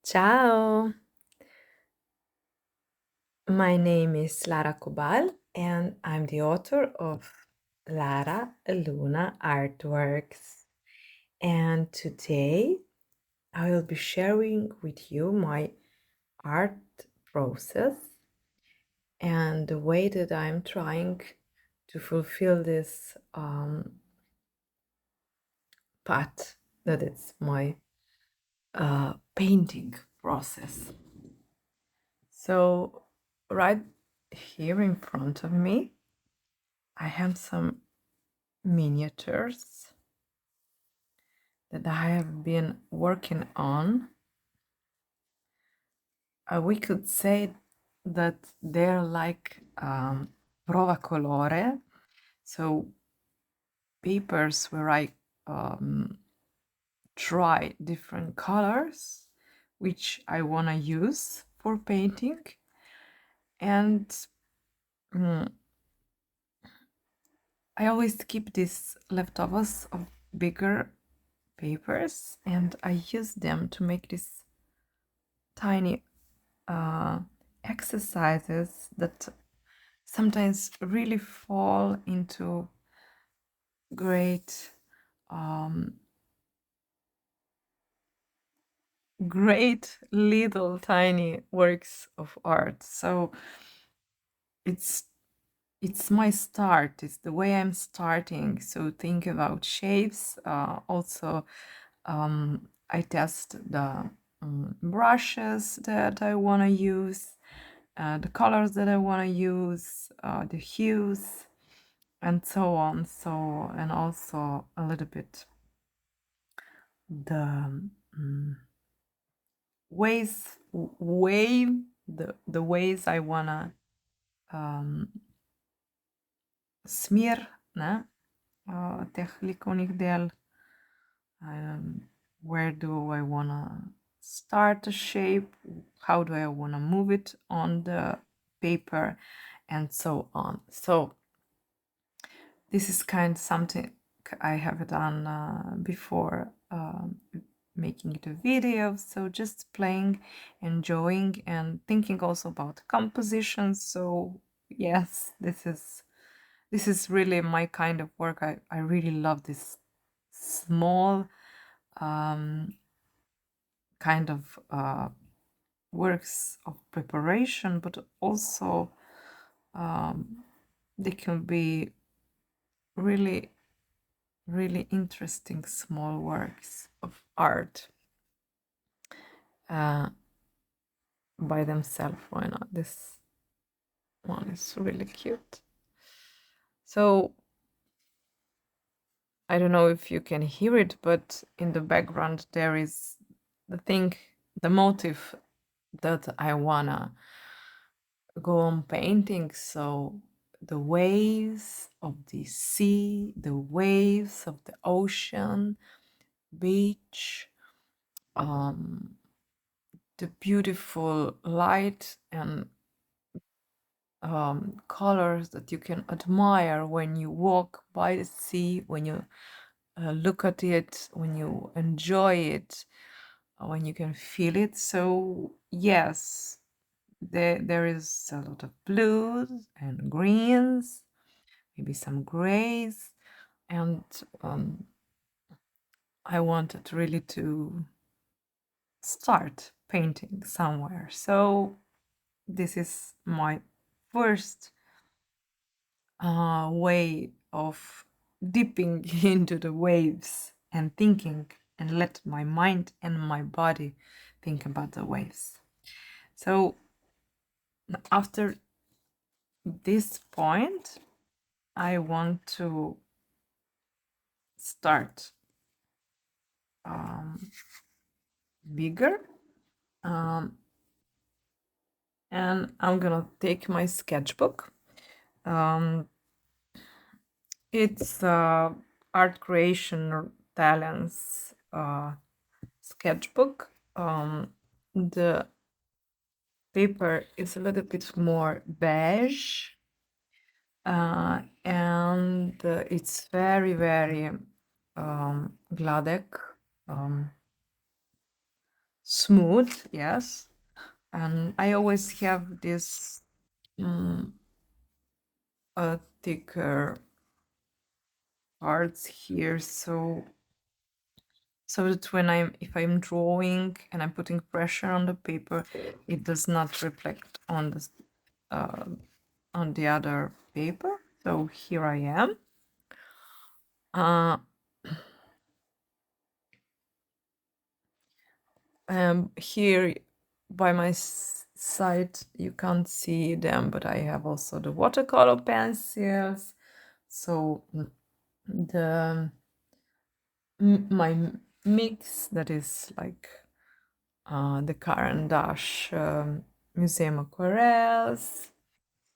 Ciao, my name is Lara Cobal and I'm the author of Lara Luna Artworks. And today I will be sharing with you my art process and the way that I'm trying to fulfill this path that it's my painting process. So, right here in front of me, I have some miniatures that I have been working on. We could say that they're like prova colore, so papers where I try different colors which I want to use for painting. And I always keep these leftovers of bigger papers and I use them to make these tiny exercises that sometimes really fall into great great little tiny works of art. So it's it's my start, it's the way I'm starting. So think about shapes. Also I test the brushes that I want to use, the colors that I want to use, the hues, and so on. So, and also a little bit the ways, the ways I wanna smear, ne? Teh likovnih del. Where do I wanna start a shape? How do I wanna move it on the paper, and so on. So this is kind of something I have done before making it a video. So just playing, enjoying, and thinking also about composition. So yes, this is really my kind of work. I really love this small kind of works of preparation, but also they can be really really interesting small works of art by themselves. Why not? This one is really cute. So I don't know if you can hear it, but in the background there is the thing, the motif that I wanna go on painting. So the waves of the sea, the waves of the ocean, beach, the beautiful light and colors that you can admire when you walk by the sea, when you look at it, when you enjoy it, when you can feel it. So yes, there is a lot of blues and greens, maybe some grays, and I wanted really to start painting somewhere. So this is my first way of dipping into the waves and thinking and let my mind and my body think about the waves. So after this point, I want to start bigger, and I'm gonna take my sketchbook. It's Art Creation Talents sketchbook. The paper is a little bit more beige, and it's very, very Gladek. smooth, yes. And I always have this thicker parts here, so that when if I'm drawing and I'm putting pressure on the paper, it does not reflect uh, on the other paper. So here I am. Here by my side you can't see them, but I have also the watercolor pencils. So the my mix, that is like the Caran d'Ache Museum Aquarelles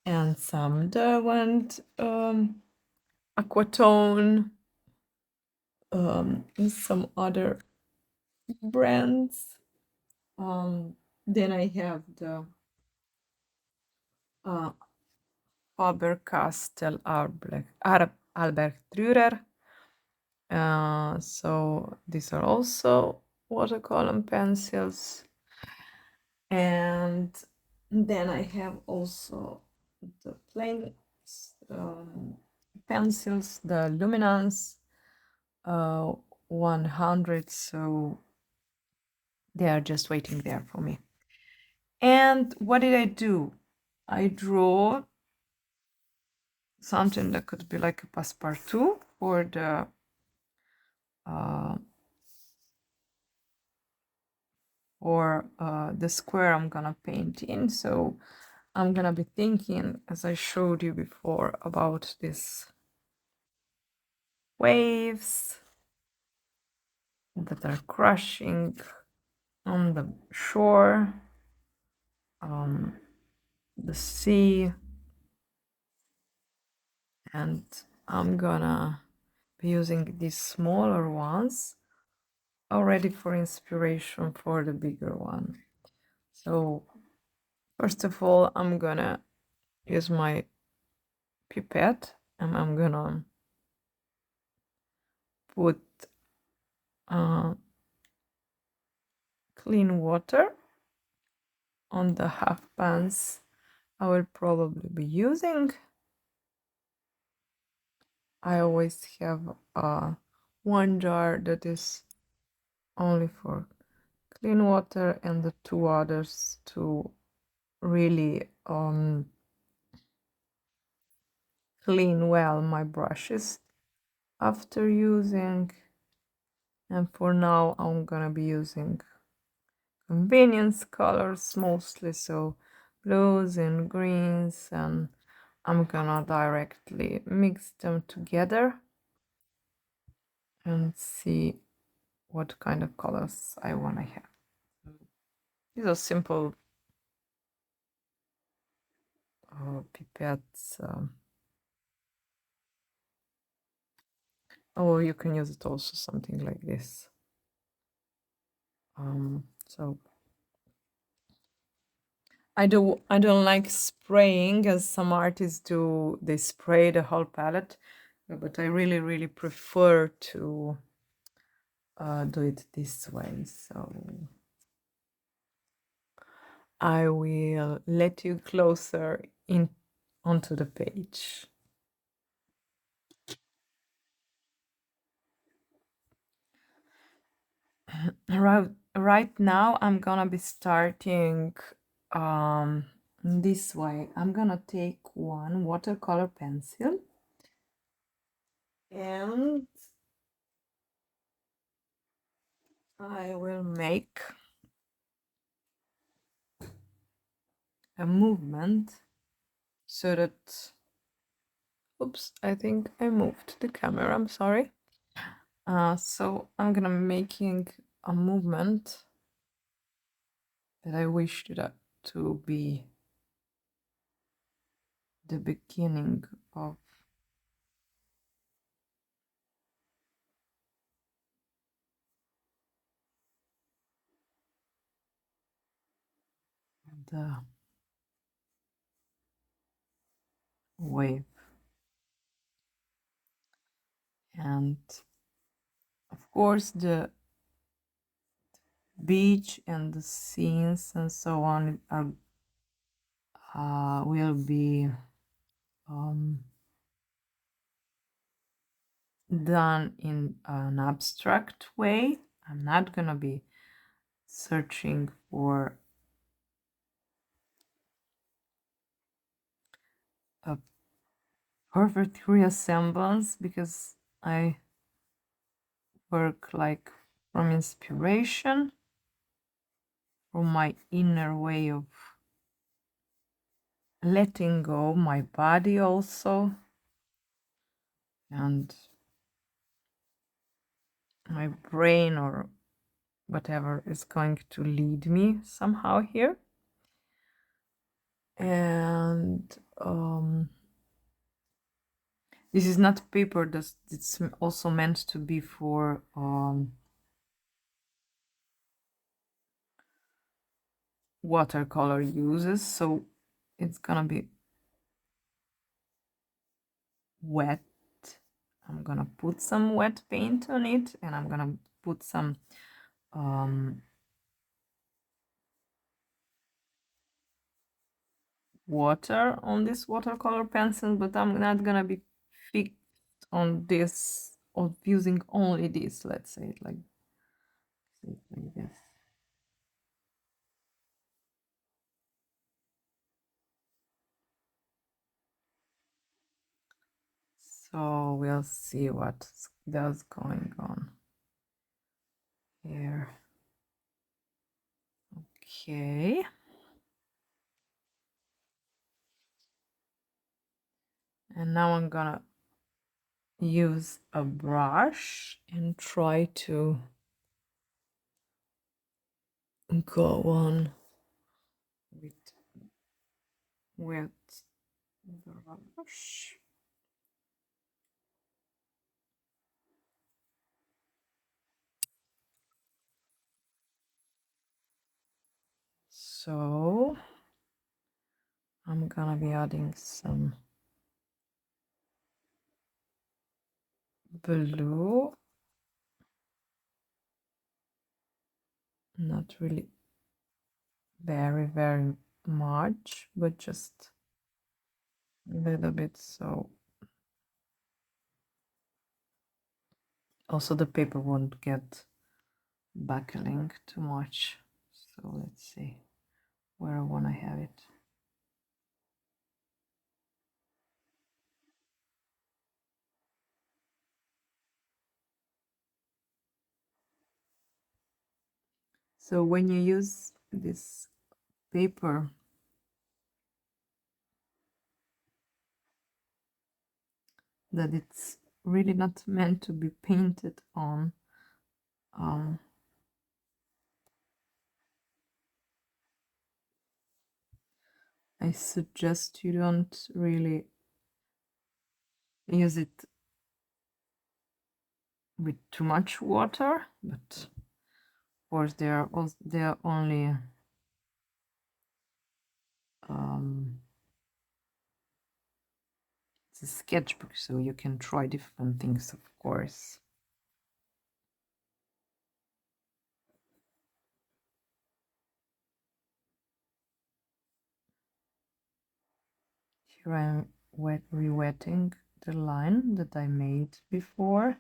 and some Derwent Aquatone, and some other brands. Then I have the uh, Faber-Castell Albert Dürer. So these are also watercolor pencils. And then I have also the plain pencils, the Luminance 100. So they are just waiting there for me. And what did I do? I draw something that could be like a passepartout for the the square I'm gonna paint in. So I'm gonna be thinking, as I showed you before, about these waves that are crashing on the shore, the sea, and I'm gonna be using these smaller ones already for inspiration for the bigger one. So first of all, I'm gonna use my pipette and I'm gonna put clean water on the half pans I will probably be using. I always have one jar that is only for clean water and the two others to really clean well my brushes after using. And for now I'm gonna be using convenience colors mostly, so blues and greens, and I'm gonna directly mix them together and see what kind of colors I want to have. These are simple pipettes. Or you can use it also something like this. So I don't like spraying as some artists do. They spray the whole palette, but I really prefer to do it this way. So I will let you closer in onto the page. Right now I'm gonna be starting this way. I'm gonna take one watercolor pencil and I will make a movement so that, oops, I think I moved the camera, I'm sorry. So I'm gonna making a movement that I wish that to be the beginning of the wave. And of course the beach and the scenes and so on are will be done in an abstract way. I'm not gonna be searching for a perfect reassemblance because I work like from inspiration, from my inner way of letting go my body also, and my brain or whatever is going to lead me somehow here. And this is not paper, it's also meant to be for watercolor uses, so it's gonna be wet. I'm gonna put some wet paint on it, and I'm gonna put some water on this watercolor pencil, but I'm not gonna be fixed on this or using only this, let's say it like this. So we'll see what does going on here. Okay. And now I'm gonna use a brush and try to go on with the brush. So I'm gonna be adding some blue, not really very much, but just a little bit. So also the paper won't get buckling too much. So let's see where I want to have it. So when you use this paper, that it's really not meant to be painted on, I suggest you don't really use it with too much water, but of course they're only it's a sketchbook, so you can try different things, of course. Here I'm re-wetting the line that I made before.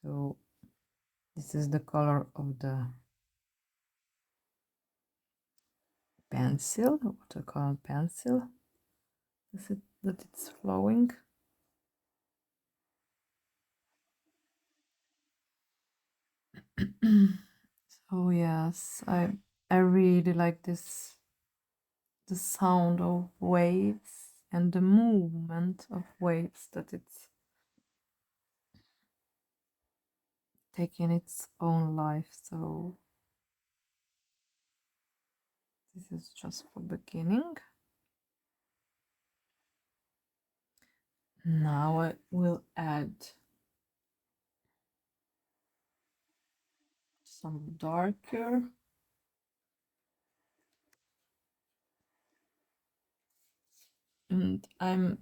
So this is the color of the pencil, watercolor pencil. Is it that it's flowing? So yes, I really like this, the sound of waves and the movement of waves, that it's taking its own life. So this is just for beginning. Now I will add some darker, and I'm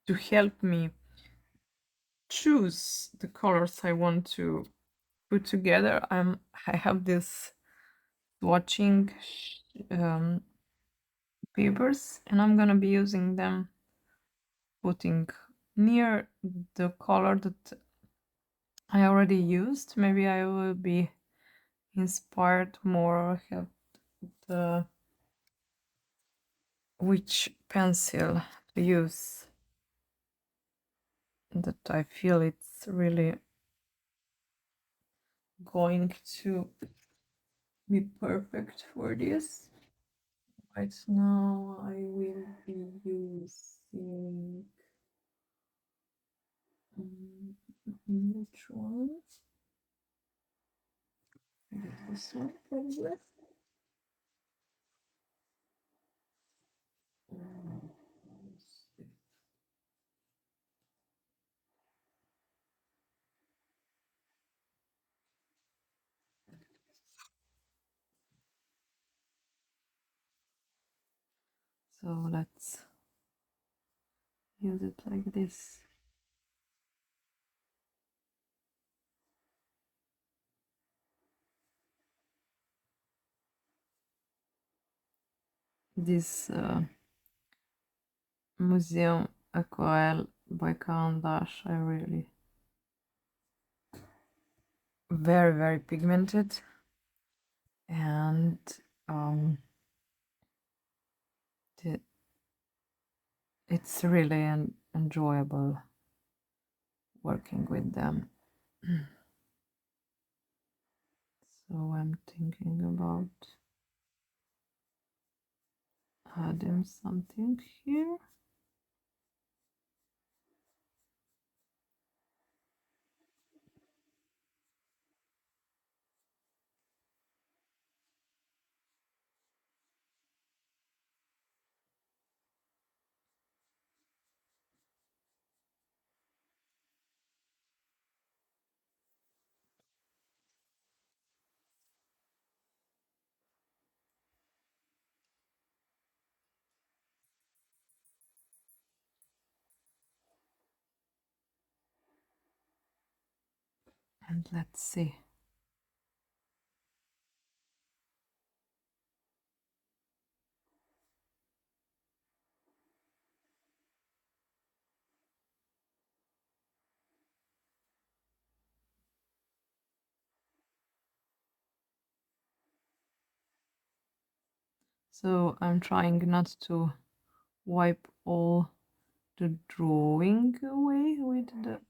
to help me choose the colors I want to put together. I have this swatching papers, and I'm gonna be using them, putting near the color that I already used. Maybe I will be inspired more, or have the which pencil to use, that I feel it's really going to be perfect for this. Right now I will be using which one? This one probably. So let's use it like this. This Museum Aquarelle by Caran d'Ache, I really very pigmented, and it's really enjoyable working with them. So I'm thinking about adding something here. And let's see. So I'm trying not to wipe all the drawing away with the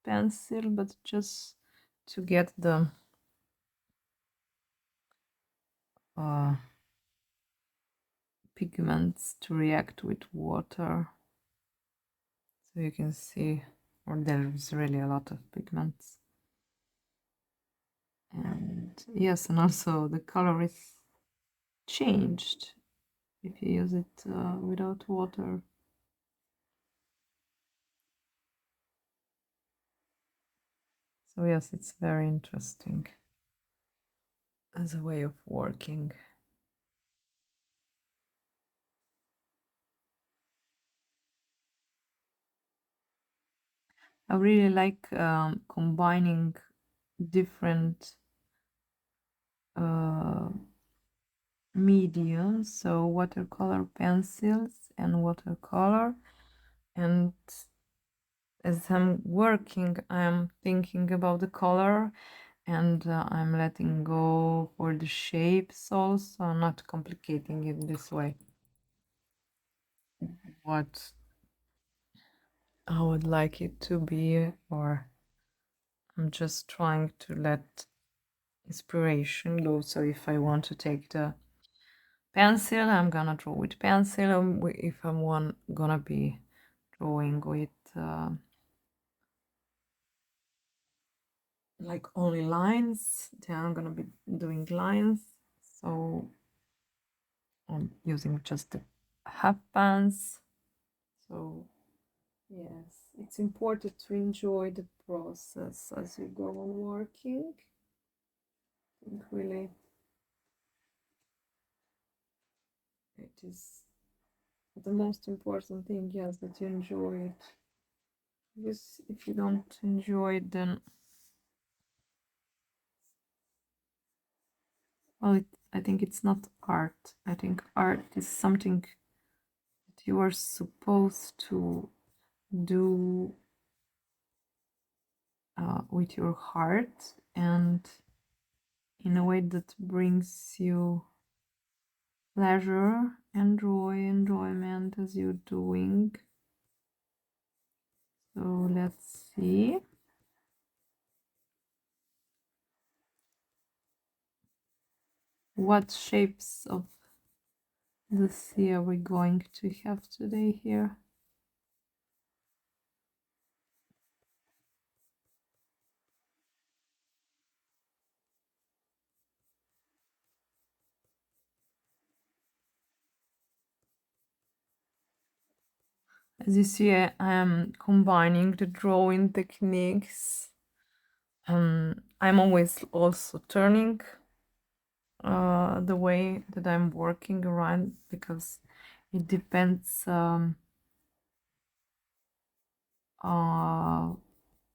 pencil, but just to get the pigments to react with water. So you can see, or there's really a lot of pigments. And yes, and also the color is changed if you use it without water. So yes, it's very interesting as a way of working. I really like combining different mediums, so watercolor pencils and watercolor. And as I'm working, I'm thinking about the color, and I'm letting go for the shapes also, not complicating it this way. What I would like it to be, or I'm just trying to let inspiration go. So if I want to take the pencil, I'm gonna draw with pencil. If I'm gonna be drawing with like only lines, then I'm gonna be doing lines. So I'm using just the half pans. So yes, it's important to enjoy the process as you go on working. I think really it is the most important thing, yes, that you enjoy it. Because if you don't enjoy it, then Well, I think it's not art. I think art is something that you are supposed to do with your heart and in a way that brings you pleasure and joy, enjoyment as you're doing. So let's see. What shapes of the sea are we going to have today here? As you see, I am combining the drawing techniques. I'm always also turning the way that I'm working around because it depends on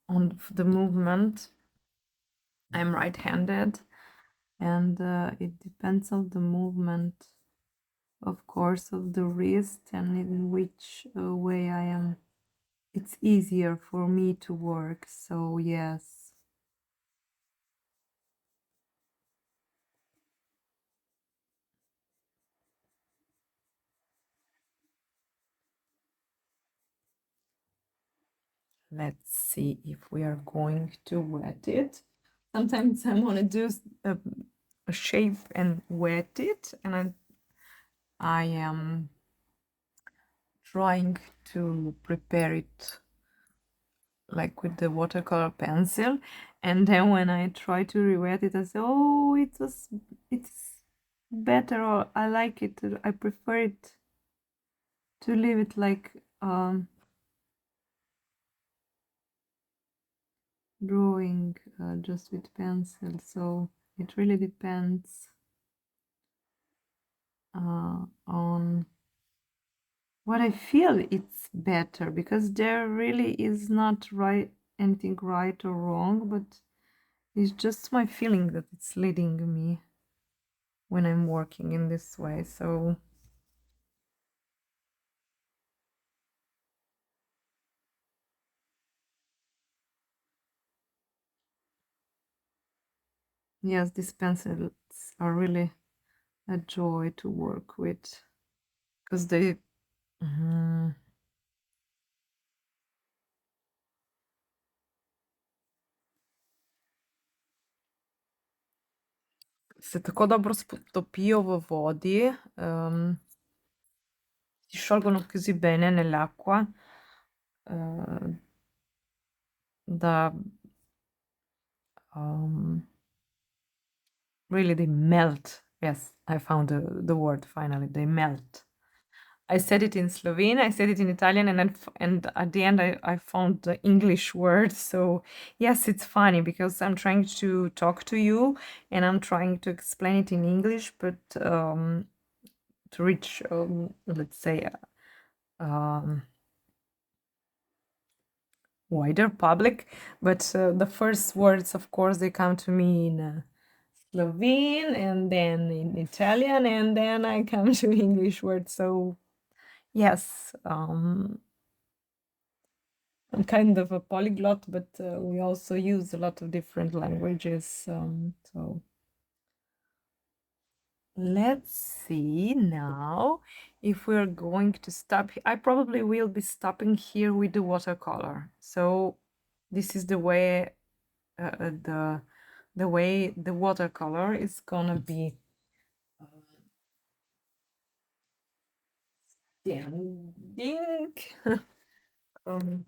the movement. I'm right-handed, and it depends on the movement, of course, of the wrist and in which way I am. It's easier for me to work. So yes. Let's see if we are going to wet it. Sometimes I want to do a shape and wet it, and I am trying to prepare it like with the watercolor pencil, and then when I try to re-wet it, I say, oh, it's better, or I like it, I prefer it to leave it like drawing just with pencil. So it really depends on what I feel it's better, because there really is not anything right or wrong, but it's just my feeling that it's leading me when I'm working in this way. So yes, these pencils are really a joy to work with because they se tako dobro stopijo v vodi, si sciolgono così bene nell'acqua da really they melt. Yes, I found the word finally. They melt. I said it in Slovene, I said it in Italian, and at the end I found the English word. So yes, it's funny because I'm trying to talk to you and I'm trying to explain it in English, but to reach, let's say, wider public. But the first words, of course, they come to me in Slovene and then in Italian, and then I come to English words. So yes, I'm kind of a polyglot, but we also use a lot of different languages. So let's see now if we're going to stop. I probably will be stopping here with the watercolor. So this is the way the way the watercolor is gonna be standing. um,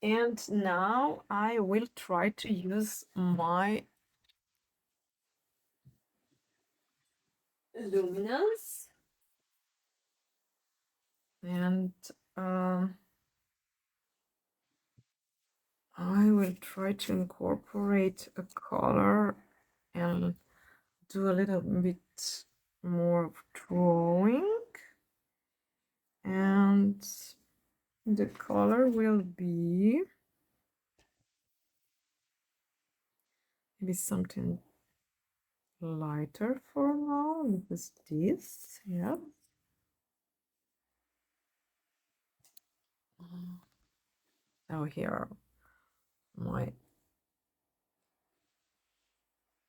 and now I will try to use my luminance and I will try to incorporate a color and do a little bit more of drawing, and the color will be maybe something lighter for now. This is this, yeah. So here are my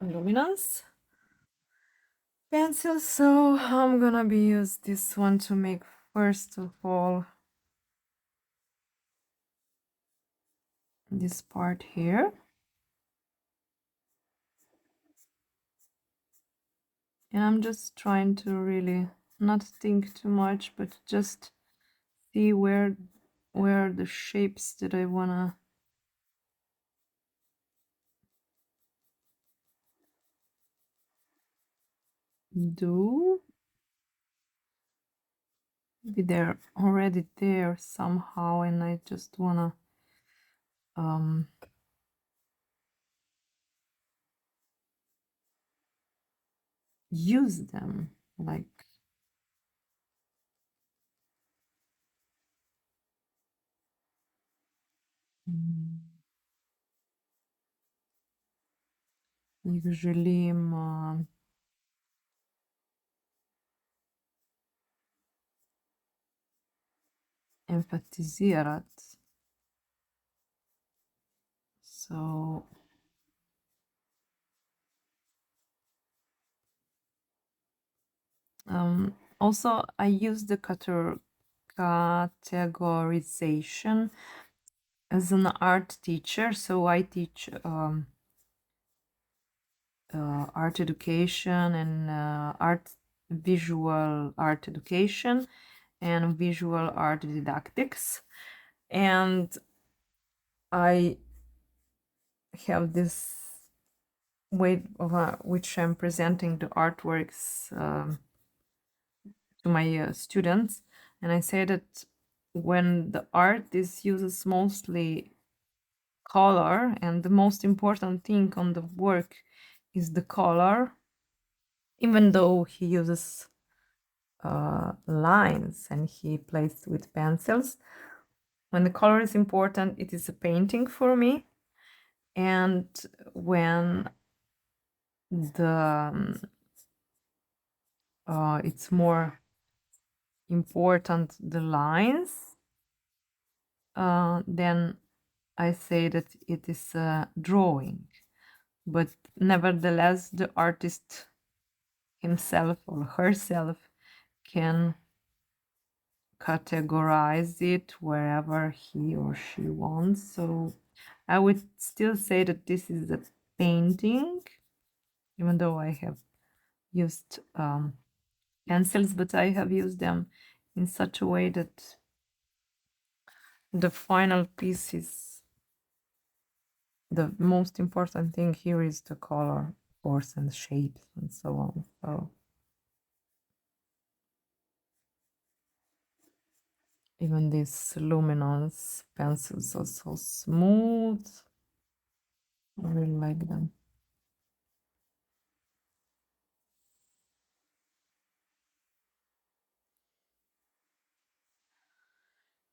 luminance pencils. So I'm gonna be use this one to make first of all this part here. And I'm just trying to really not think too much, but just see where are the shapes that I wanna do. Maybe they're already there somehow, and I just wanna use them, like usually emphasiserat. So also I use the categorization as an art teacher. So I teach art education and visual art education and visual art didactics. And I have this way of which I'm presenting the artworks to my students. And I say that when the artist uses mostly color, and the most important thing on the work is the color, even though he uses lines and he plays with pencils, when the color is important, it is a painting for me. And when the it's more important the lines, then I say that it is a drawing. But nevertheless, the artist himself or herself can categorize it wherever he or she wants. So I would still say that this is a painting, even though I have used pencils, but I have used them in such a way that the final piece is the most important thing here is the color, of course, and shapes and so on. So even these luminance pencils are so smooth. I really like them.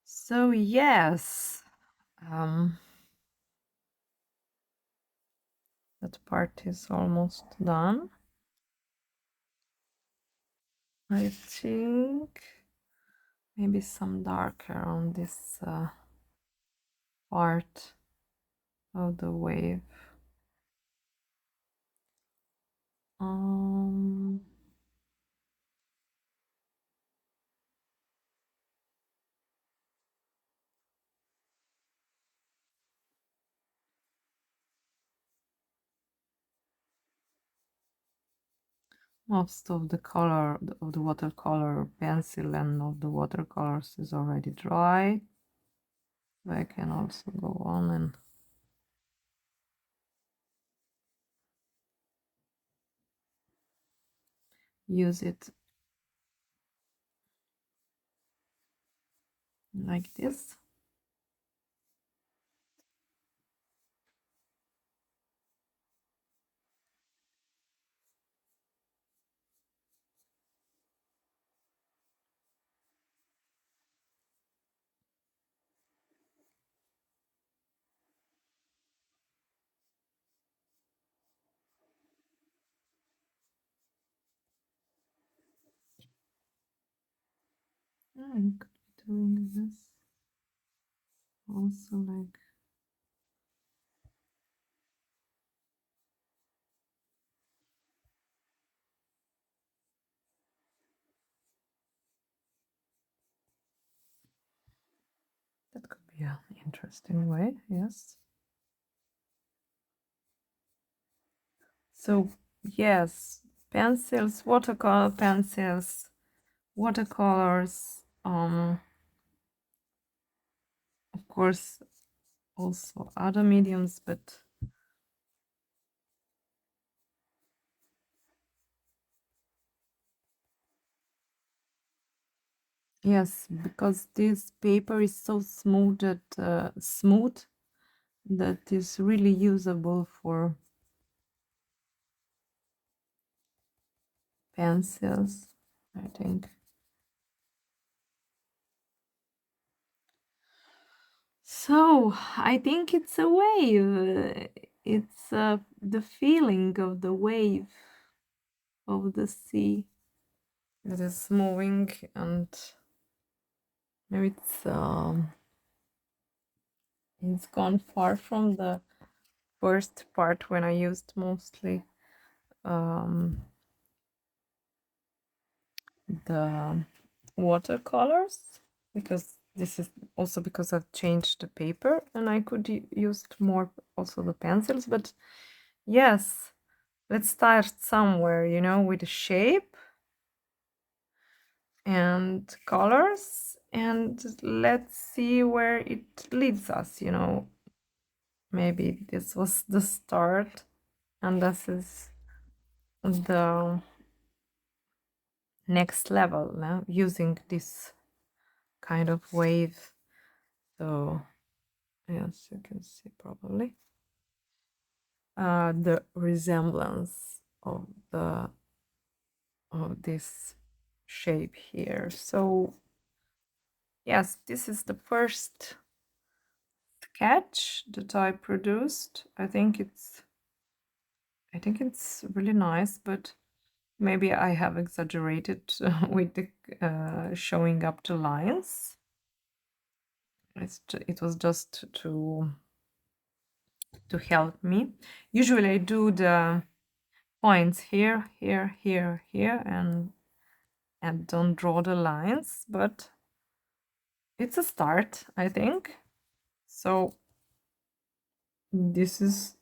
So yes, that part is almost done. I think maybe some darker on this part of the wave. Most of the color of the watercolor pencil and of the watercolors is already dry. I can also go on and use it like this. I could be doing this also, like, that could be an interesting way, yes. So yes, pencils, watercolor pencils, watercolors, of course also other mediums, but yes, because this paper is so smooth that is really usable for pencils, I think. So I think it's a wave. It's the feeling of the wave of the sea that is moving, and maybe it's gone far from the first part when I used mostly the watercolors, because this is also because I've changed the paper and I could use more also the pencils. But yes, let's start somewhere, you know, with the shape and colors, and let's see where it leads us, you know. Maybe this was the start and this is the next level now, using this kind of wave. So yes, you can see probably the resemblance of the of this shape here. So yes, this is the first sketch that I produced. I think it's really nice, but maybe I have exaggerated with the showing up the lines. It was just to help me. Usually I do the points here, here, here, here, and don't draw the lines, but it's a start, I think. So this is,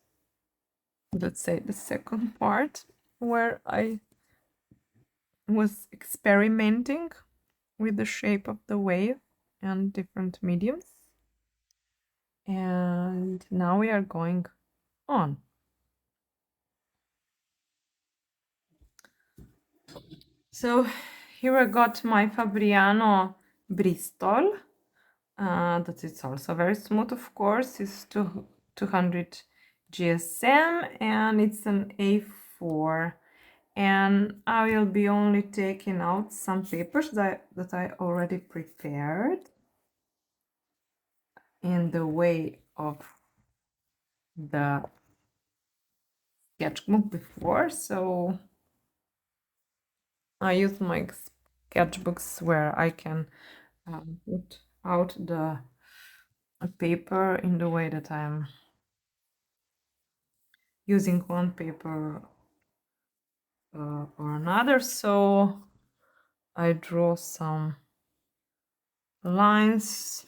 let's say, the second part where I was experimenting with the shape of the wave and different mediums. And now we are going on. So here I got my Fabriano Bristol. That is also very smooth, of course. It's 200 GSM and it's an A4. And I will be only taking out some papers that I already prepared in the way of the sketchbook before. So I use my sketchbooks where I can put out the paper in the way that I'm using one paper or another. So I draw some lines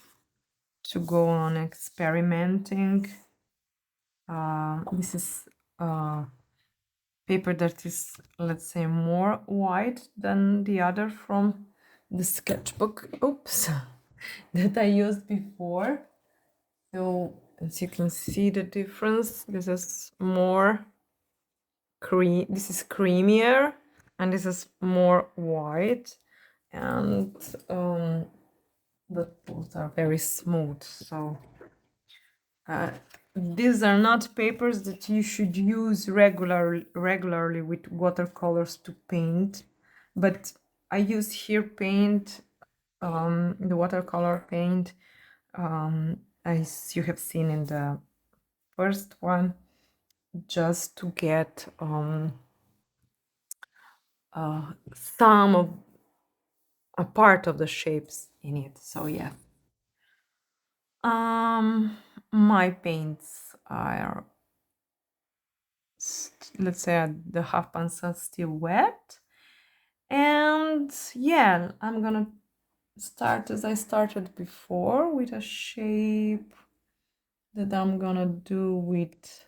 to go on experimenting. This is paper that is, let's say, more white than the other from the sketchbook, oops, that I used before. So as you can see the difference, this is more this is creamier and this is more white, and but both are very smooth. So these are not papers that you should use regularly with watercolors to paint, but I use here paint, the watercolor paint, as you have seen in the first one, just to get some a part of the shapes in it. So yeah. My paints are, let's say, the half pans are still wet, and yeah, I'm gonna start as I started before with a shape that I'm gonna do with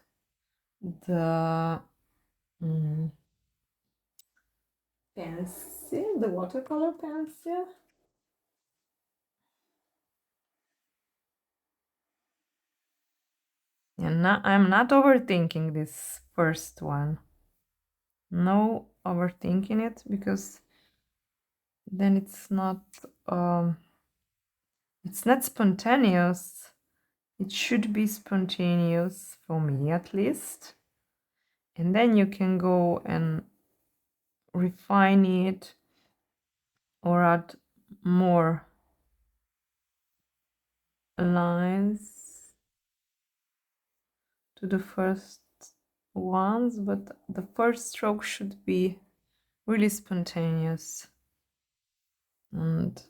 the pencil, the watercolor pencil. And I'm not overthinking this first one. No overthinking it, because then it's not spontaneous. It should be spontaneous for me, at least. And then you can go and refine it or add more lines to the first ones, but the first stroke should be really spontaneous. And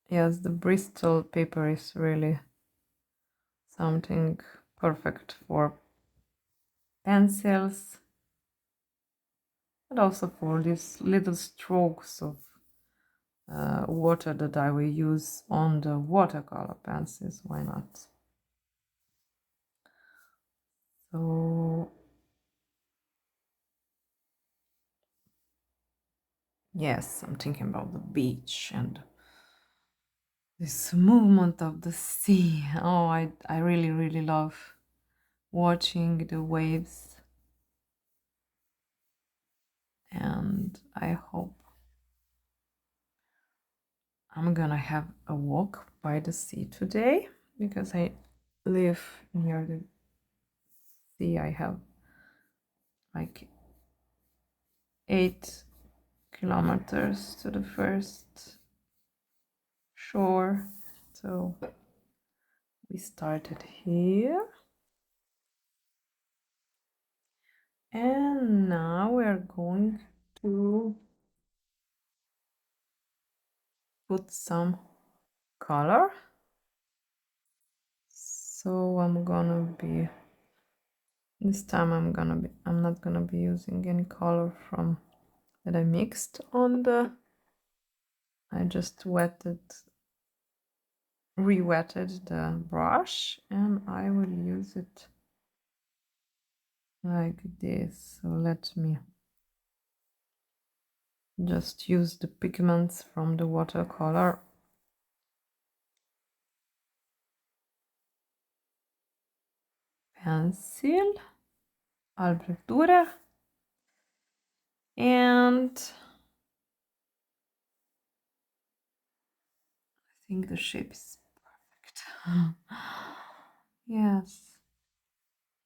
yes, the Bristol paper is really something perfect for pencils, but also for these little strokes of water that I will use on the watercolor pencils. Why not? So yes, I'm thinking about the beach and this movement of the sea. Oh, I really, really love watching the waves, and I hope I'm gonna have a walk by the sea today, because I live near the sea. I have like 8 kilometers to the first shore. So we started here, and now we're going to put some color. So this time I'm not gonna be using any color from that I mixed on I just re-wetted the brush, and I will use it like this. So let me just use the pigments from the watercolor pencil, Albrecht Dürer, and I think the shape is perfect. Yes,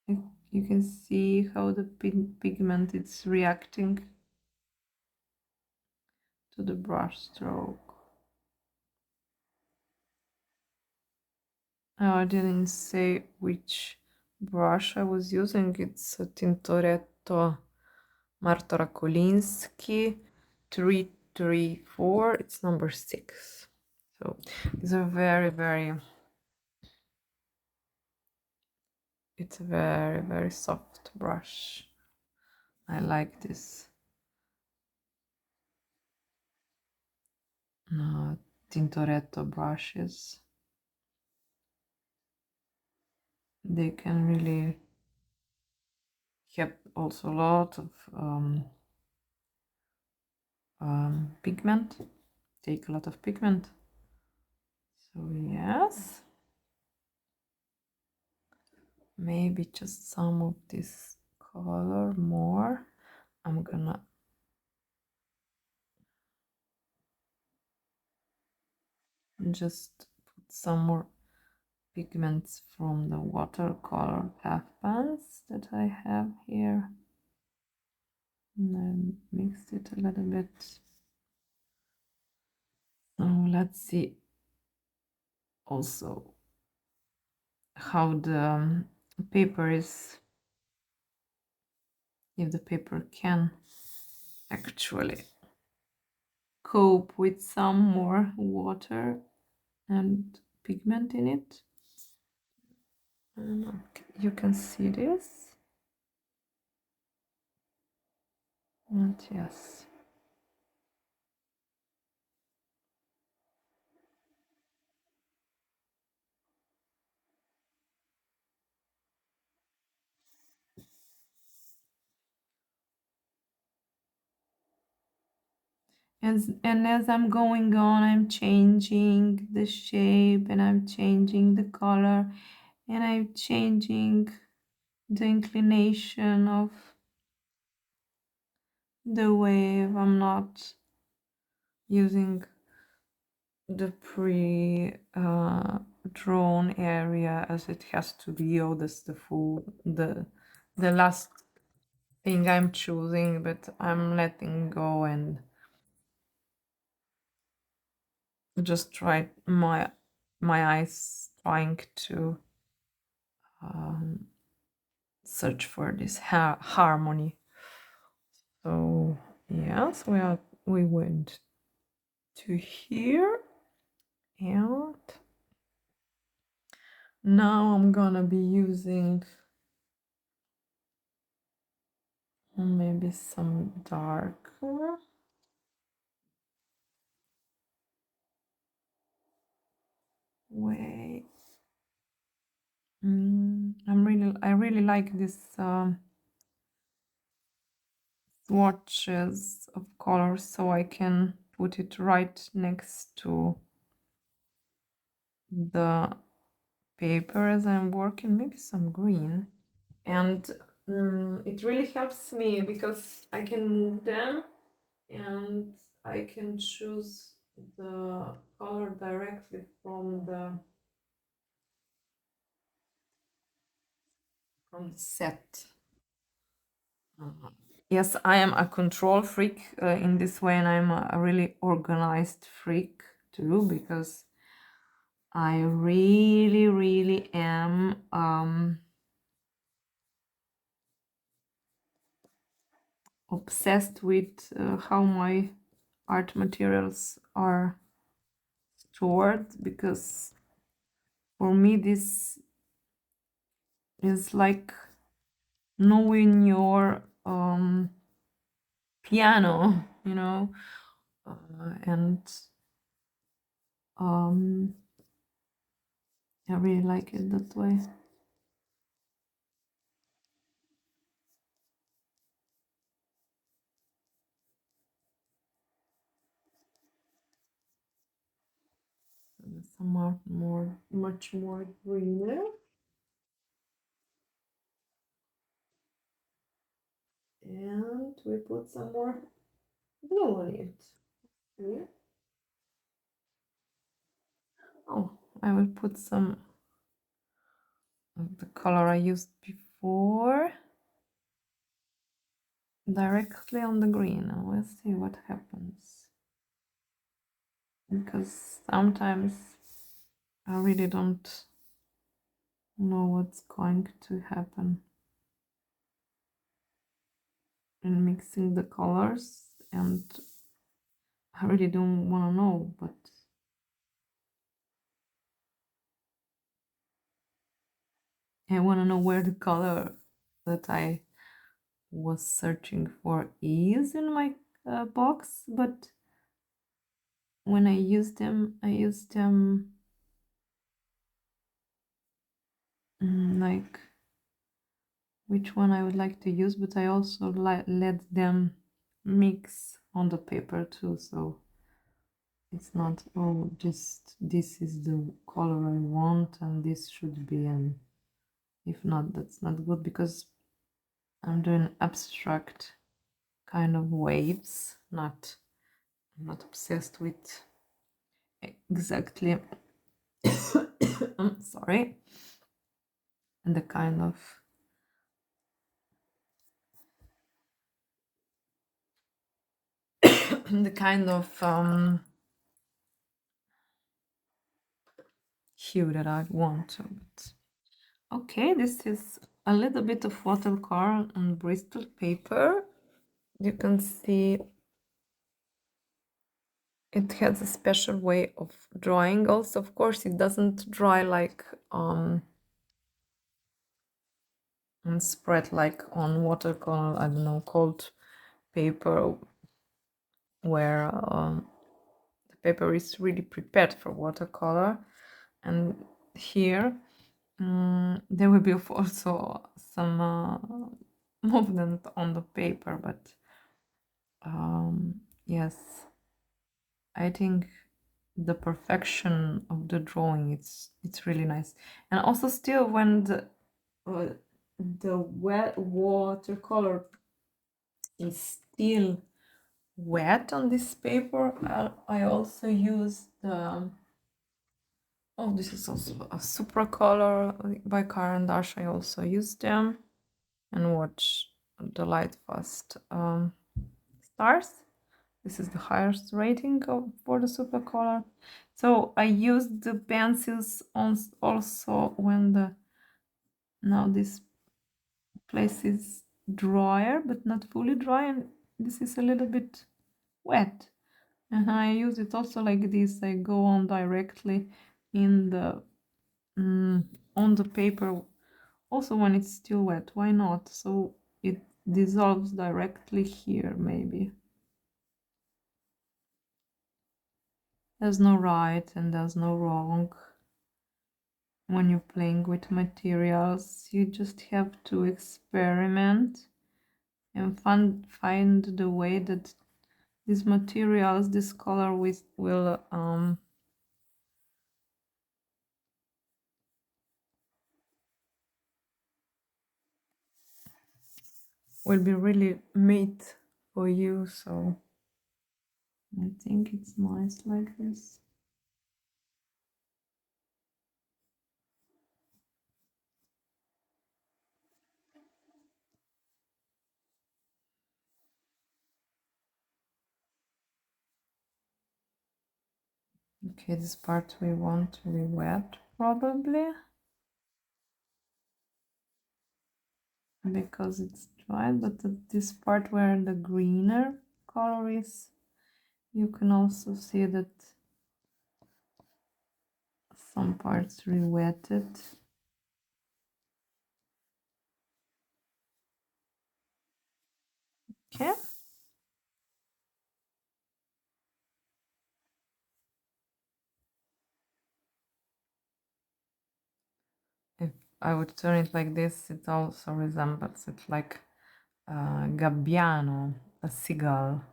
you can see how the pigment is reacting to the brush stroke. Oh, I didn't say which brush I was using. It's a Tintoretto Martorakolinsky 334. It's number 6. So it's a it's a very, very soft brush. I like this Tintoretto brushes. They can really have also a lot of pigment, take a lot of pigment. So yes, maybe just some of this color more. I'm gonna just put some more pigments from the watercolor half pans that I have here, and then mix it a little bit. So let's see also how the paper is if the paper can actually cope with some more water and pigment in it. And you can see this. And yes. And as I'm going on, I'm changing the shape and I'm changing the color and I'm changing the inclination of the wave. I'm not using the drawn area as it has to be. Oh, that's the last thing I'm choosing, but I'm letting go and just try my eyes trying to search for this harmony. So yes, we went to here, and now I'm gonna be using maybe some darker. Way. I really like this swatches of colors, so I can put it right next to the paper as I'm working. Maybe some green, and it really helps me because I can move them and I can choose the color directly from the set. Yes, I am a control freak in this way, and I'm a really organized freak too, because I really, really am obsessed with how my art materials are stored, because for me this is like knowing your piano, you know, and I really like it that way. Some much more greener, and we put some more blue on it. Yeah. Oh, I will put some of the color I used before directly on the green, and we'll see what happens, because sometimes I really don't know what's going to happen in mixing the colors, and I really don't want to know, but I want to know where the color that I was searching for is in my box, but when I used them, like which one I would like to use, but I also let them mix on the paper too, so it's not, oh, just this is the color I want and this should be, and if not, that's not good, because I'm doing abstract kind of waves, I'm not obsessed with exactly I'm sorry, and the kind of the kind of hue that I want. But okay, this is a little bit of watercolor on Bristol paper. You can see it has a special way of drawing. Also, of course, it doesn't dry like and spread like on watercolor, I don't know, cold paper, where the paper is really prepared for watercolor. And here there will be also some movement on the paper, but yes, I think the perfection of the drawing, it's really nice. And also still when the wet watercolor is still wet on this paper, I also use the oh, this is also a Supra color by Caran d'Ache. I also use them and watch the light fast stars. This is the highest rating for the Supra color. So I use the pencils on also when the now this place is drier but not fully dry, and this is a little bit wet, and I use it also like this. I go on directly in the on the paper also when it's still wet. Why not? So it dissolves directly here. Maybe there's no right and there's no wrong when you're playing with materials. You just have to experiment and find the way that these materials, this color will be really made for you. So I think it's nice like this. Okay, this part we want to be wet probably because it's dry, but this part where the greener color is, you can also see that some parts re-wetted. Okay. If I would turn it like this, it also resembles it like gabbiano, a seagull.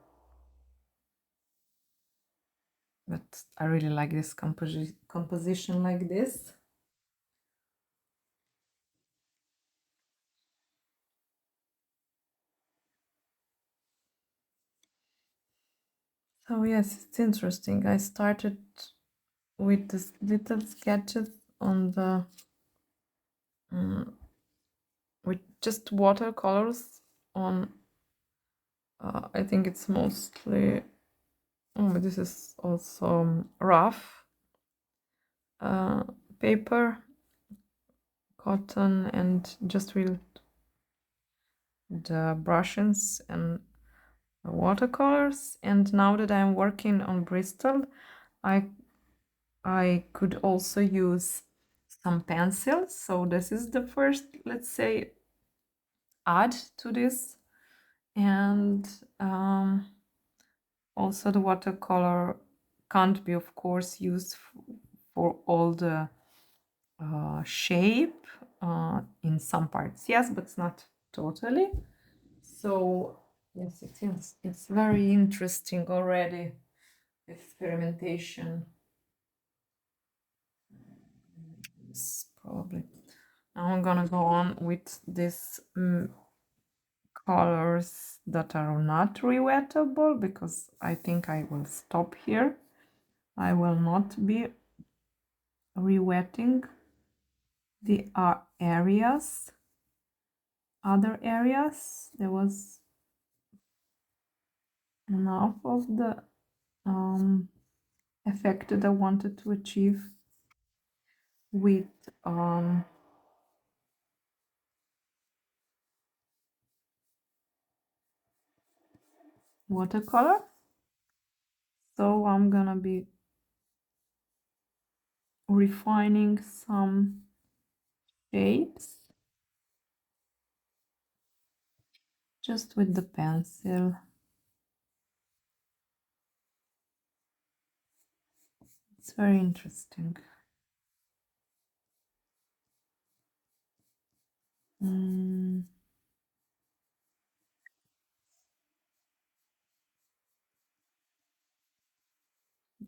But I really like this composition like this. So yes, it's interesting. I started with this little sketches on the with just watercolors on I think it's mostly but this is also rough paper, cotton, and just with the brushes and the watercolors. And now that I'm working on Bristol, I could also use some pencils. So this is the first, let's say, add to this. And also the watercolor can't be, of course, used for all the shape in some parts. Yes, but it's not totally. So yes, it is. It's very interesting already, experimentation. Yes, probably. Now I'm gonna go on with these colors that are not rewettable, because I think I will stop here. I will not be rewetting the areas, other areas. There was enough of the effect that I wanted to achieve with watercolor. So I'm gonna be refining some shapes just with the pencil. It's very interesting.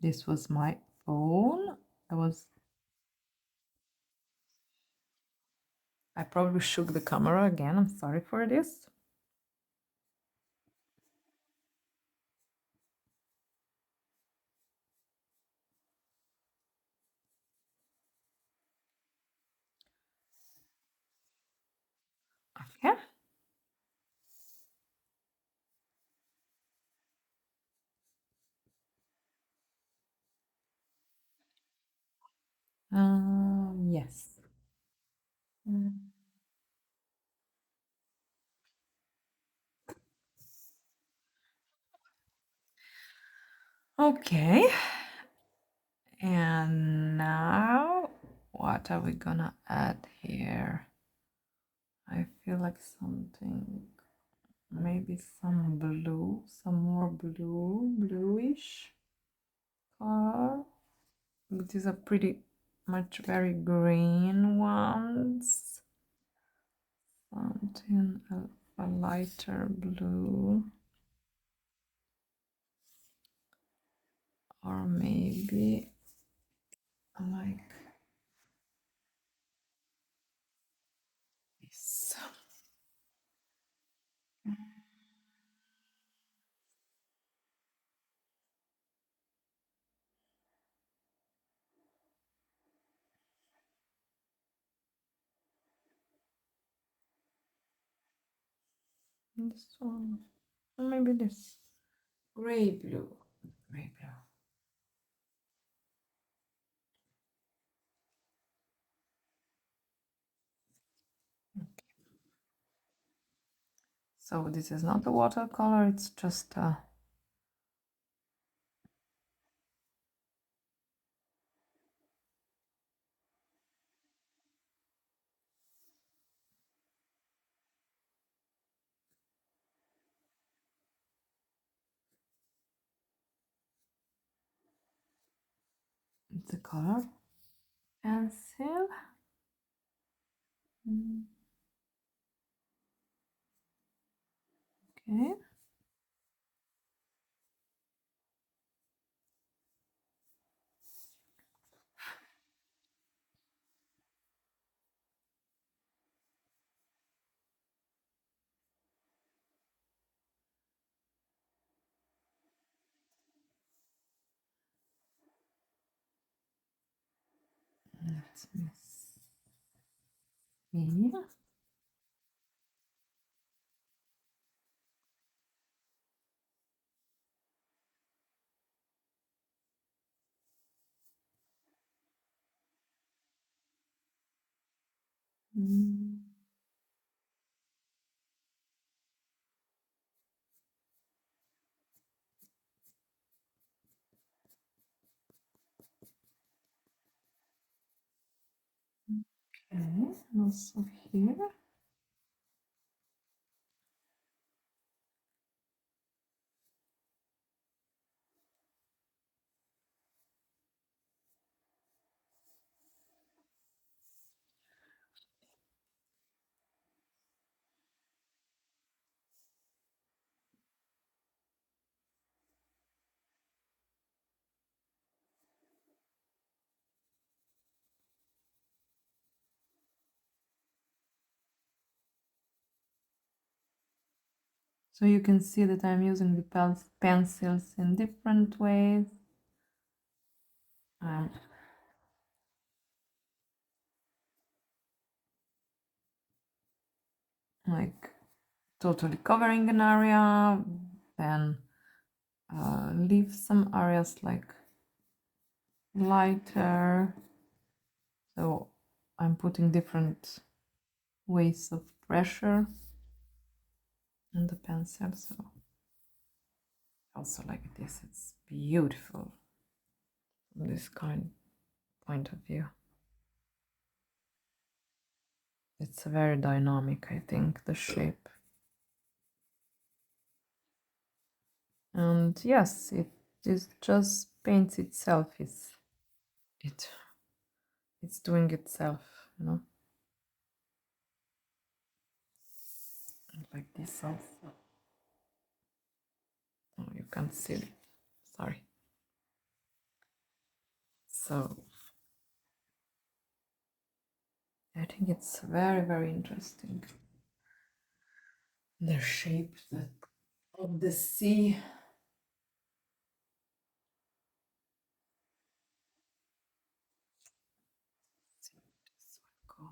This was my phone. I probably shook the camera again. I'm sorry for this. Okay. Yes. Okay. And now, what are we gonna add here? I feel like something, maybe some blue, some more blue, bluish color. These are pretty much very green ones. Something a lighter blue. Or maybe like this. This one. Or maybe this. Gray blue. Gray blue. So this is not a watercolor, it's just a it's a color pencil. Okay. Let me see. Okay, and also here. So you can see that I'm using the pencils in different ways. I'm like totally covering an area, then leave some areas like lighter. So I'm putting different ways of pressure on the pencil. So Also like this, it's beautiful from this kind point of view. It's very dynamic, I think, the shape. And yes, it just paints itself. It's doing itself, you know. Like this also. Oh, you can't see it. Sorry. So I think it's very, very interesting. The shape of the sea. Let's see where this will go.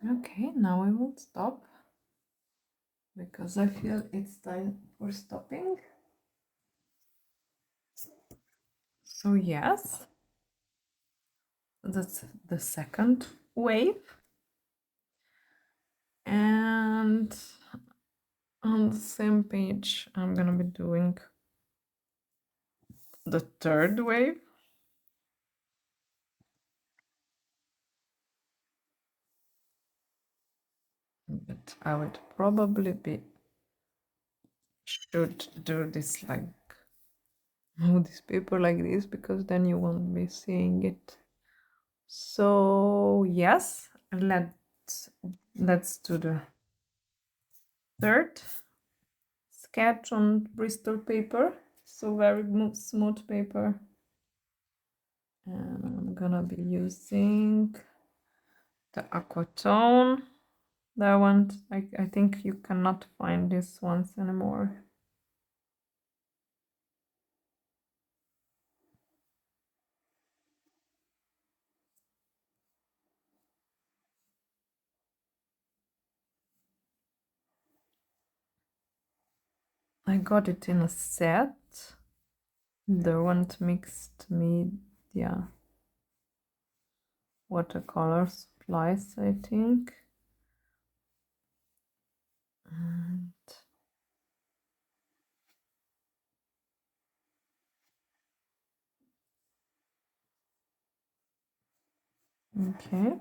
Okay, now I will stop because I feel it's time for stopping. So yes, that's the second wave. And on the same page, I'm gonna be doing the third wave. But I would probably should do this like move this paper like this because then you won't be seeing it. So yes, let's do the third sketch on Bristol paper. So very smooth paper. And I'm gonna be using the aquatone. That one, I think you cannot find these ones anymore. I got it in a set. The one mixed media watercolor supplies, I think. And okay.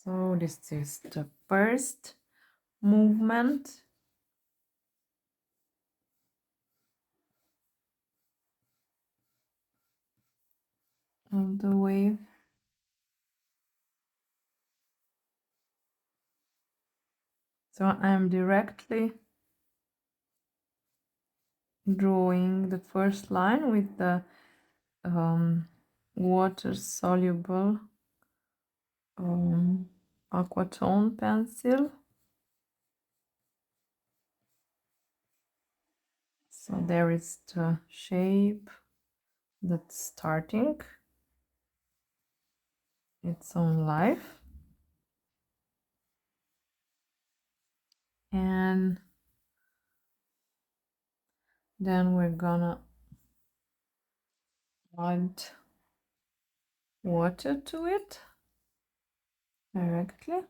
So this is the first movement. Of the wave. So I'm directly drawing the first line with the water soluble aquatone pencil. So there is the shape that's starting its own life. And then we're gonna add water to it directly.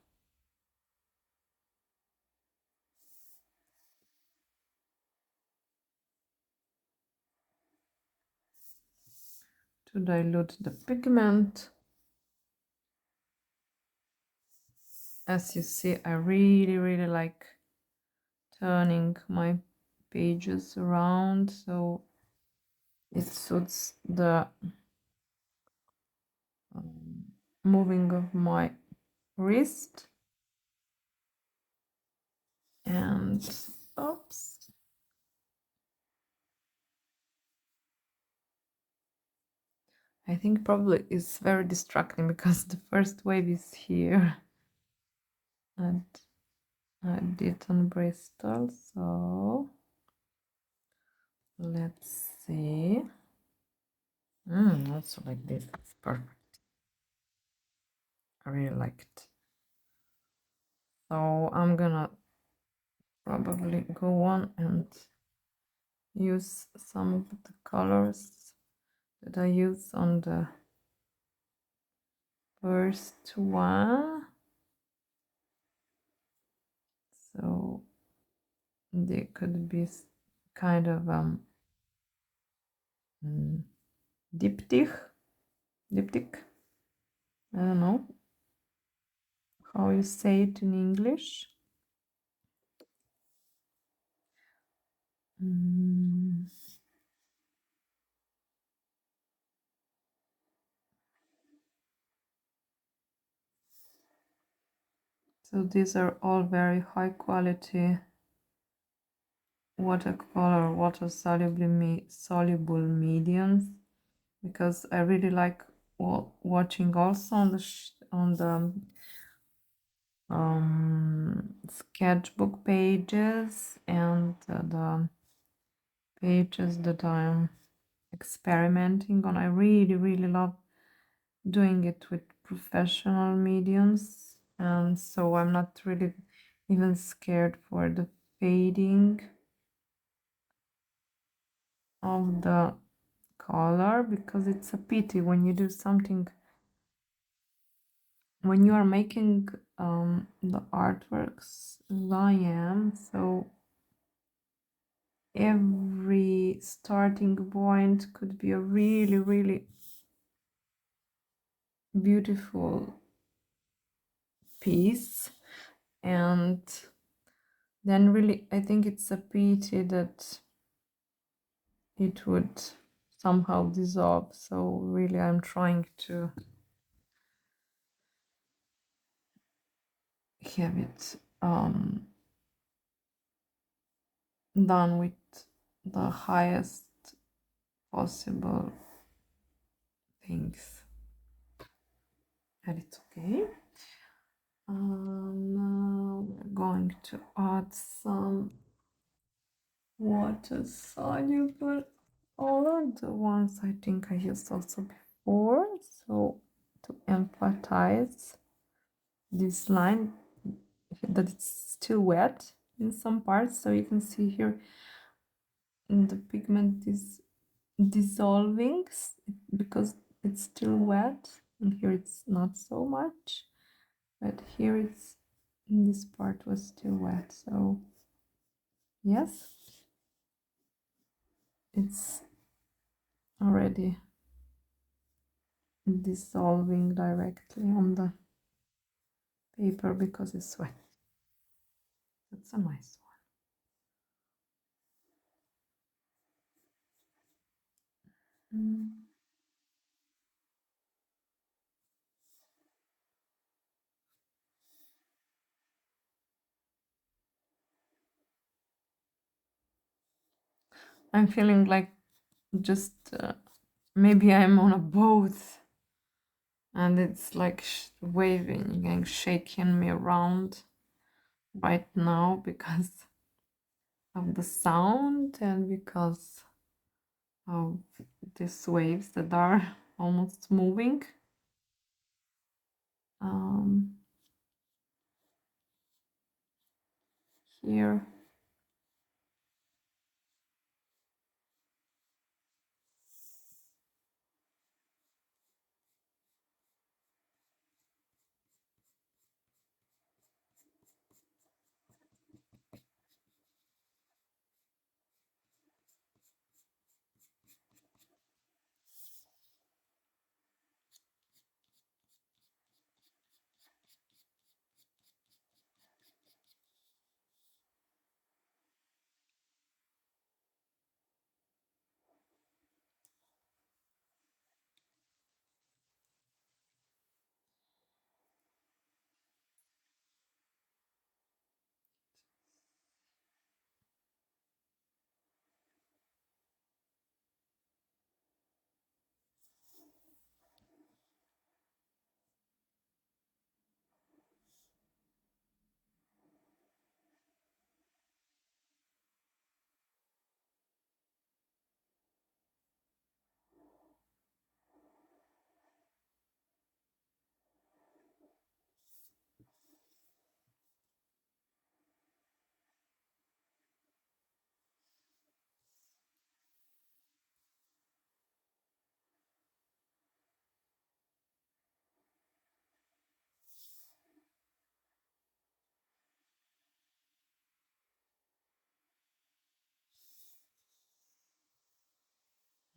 To dilute the pigment. As you see, I really like turning my pages around, so it suits the moving of my wrist. And oops, I think probably it's very distracting because the first wave is here and I did on Bristol, so let's see. Also like this, it's perfect. I really like it. So I'm gonna probably go on and use some of the colors that I use on the first one. So they could be kind of diptych. I don't know how you say it in English. So these are all very high quality watercolor, water soluble mediums, because I really like watching also on the sketchbook pages and the pages that I'm experimenting on. I really love doing it with professional mediums, and so I'm not really even scared for the fading of the color, because it's a pity when you do something, when you are making the artworks as I am, so every starting point could be a really beautiful piece, and then really I think it's a pity that it would somehow dissolve. So really I'm trying to have it done with the highest possible things, and it's okay. Now we're going to add some water soluble color, the ones I think I used also before, so to emphasize this line that it's still wet in some parts. So you can see here the pigment is dissolving because it's still wet, and here it's not so much, but here it's, in this part was still wet. So yes, it's already dissolving directly on the paper because it's wet. That's a nice one. I'm feeling like just maybe I'm on a boat and it's like waving and shaking me around right now because of the sound and because of these waves that are almost moving. Here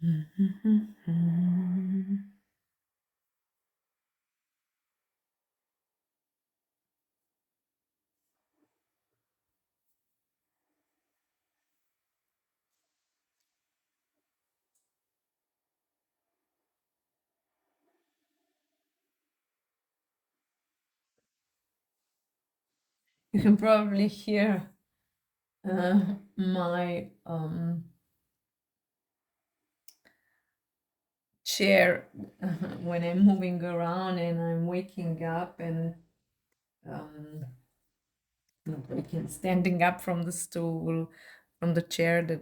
You can probably hear my chair when I'm moving around and I'm waking up and not waking, standing up from the stool, from the chair, that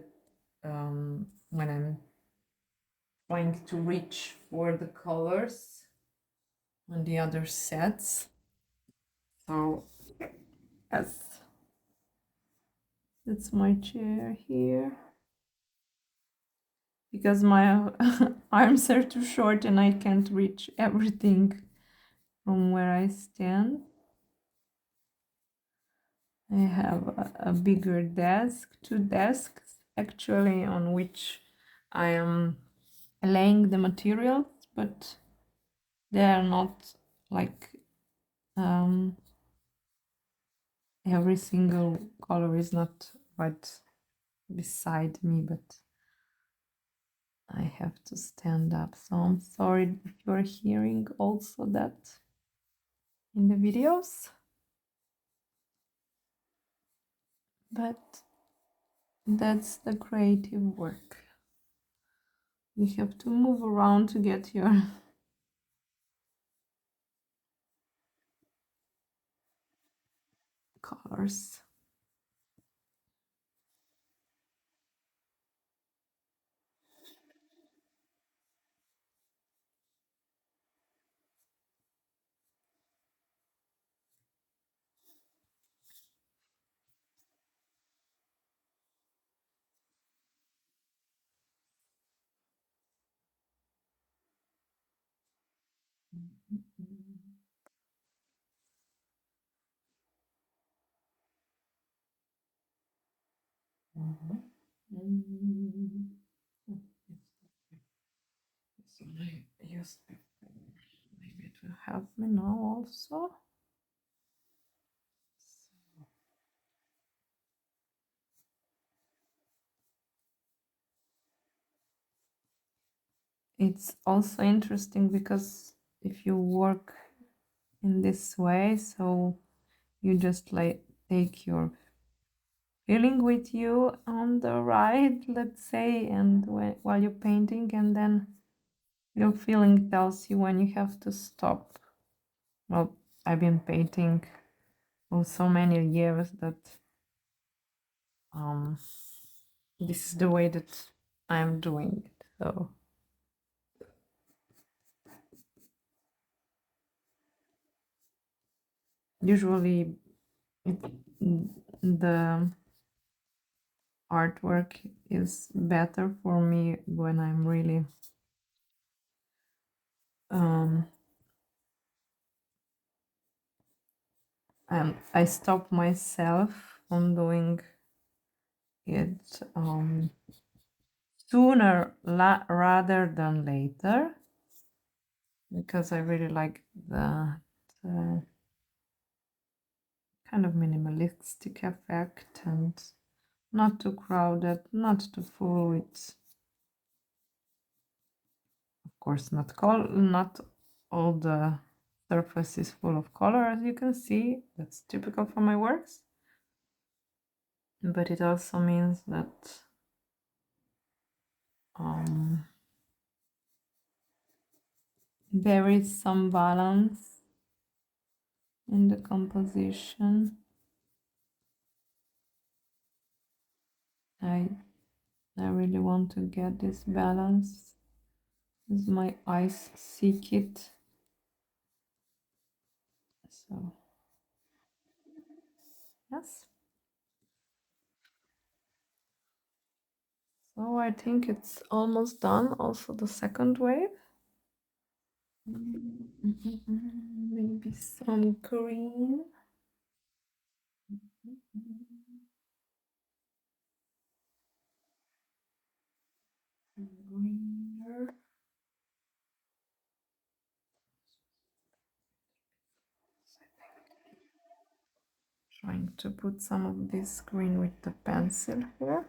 when I'm trying to reach for the colors on the other sets. So yes, that's my chair here. Because my arms are too short and I can't reach everything from where I stand. I have a bigger desk, two desks actually, on which I am laying the materials, but they are not like every single color is not right beside me, but I have to stand up. So I'm sorry if you're hearing also that in the videos. But that's the creative work. You have to move around to get your colors. So I use maybe it will help me now also. It's also interesting because if you work in this way, so you just like take your feeling with you on the right, let's say, and while you're painting, and then your feeling tells you when you have to stop. Well, I've been painting for so many years that this is the way that I'm doing it. So usually the artwork is better for me when I'm really I stop myself from doing it sooner rather than later, because I really like the kind of minimalistic effect and not too crowded, not too full. It's of course not all the surface is full of color, as you can see. That's typical for my works, but it also means that there is some balance in the composition. I really want to get this balance as my eyes seek it. So yes. So I think it's almost done. Also the second wave. Maybe some green. Trying to put some of this green with the pencil here.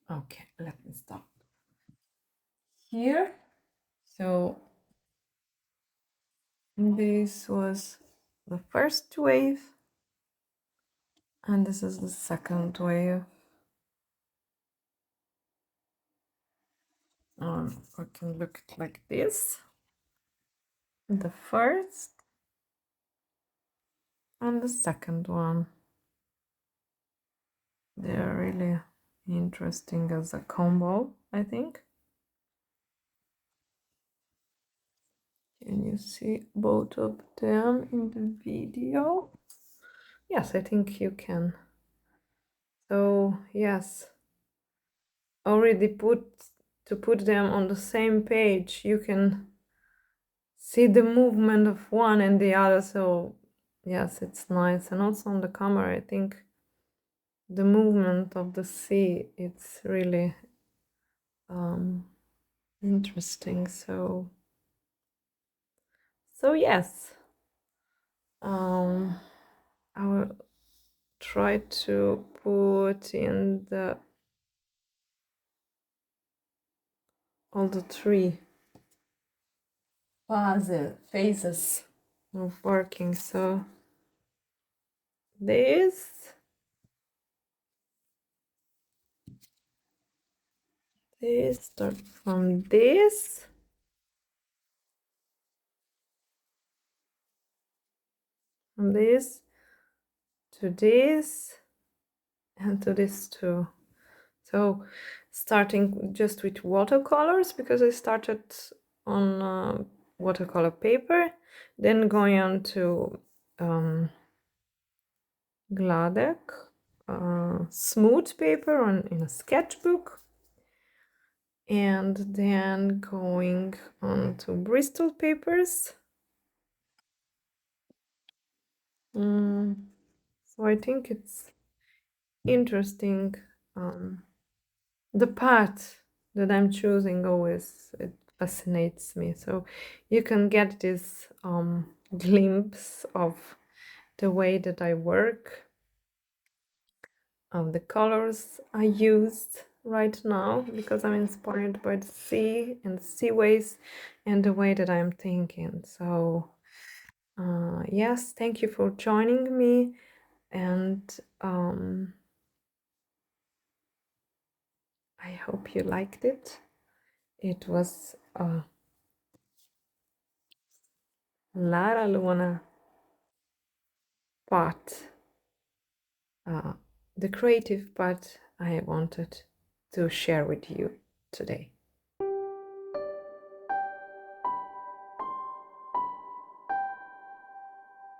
Okay, let me stop here. So this was the first wave, and this is the second wave. Or I can look at like this. The first and the second one. They're really interesting as a combo, I think. Can you see both of them in the video? Yes, I think you can. So yes, already put them on the same page, you can see the movement of one and the other. So yes, it's nice. And also on the camera, I think the movement of the sea, it's really interesting. So yes, I will try to put in the all the three phases of working. So this start from this to this and to this too. So starting just with watercolors, because I started on watercolor paper, then going on to Gladek smooth paper in a sketchbook, and then going on to Bristol papers. So I think it's interesting. The path that I'm choosing always, it fascinates me. So you can get this glimpse of the way that I work, the colors I used right now, because I'm inspired by the sea and the seaways and the way that I'm thinking. So yes, thank you for joining me, and I hope you liked it. It was Lara Luna part, the creative part I wanted to share with you today.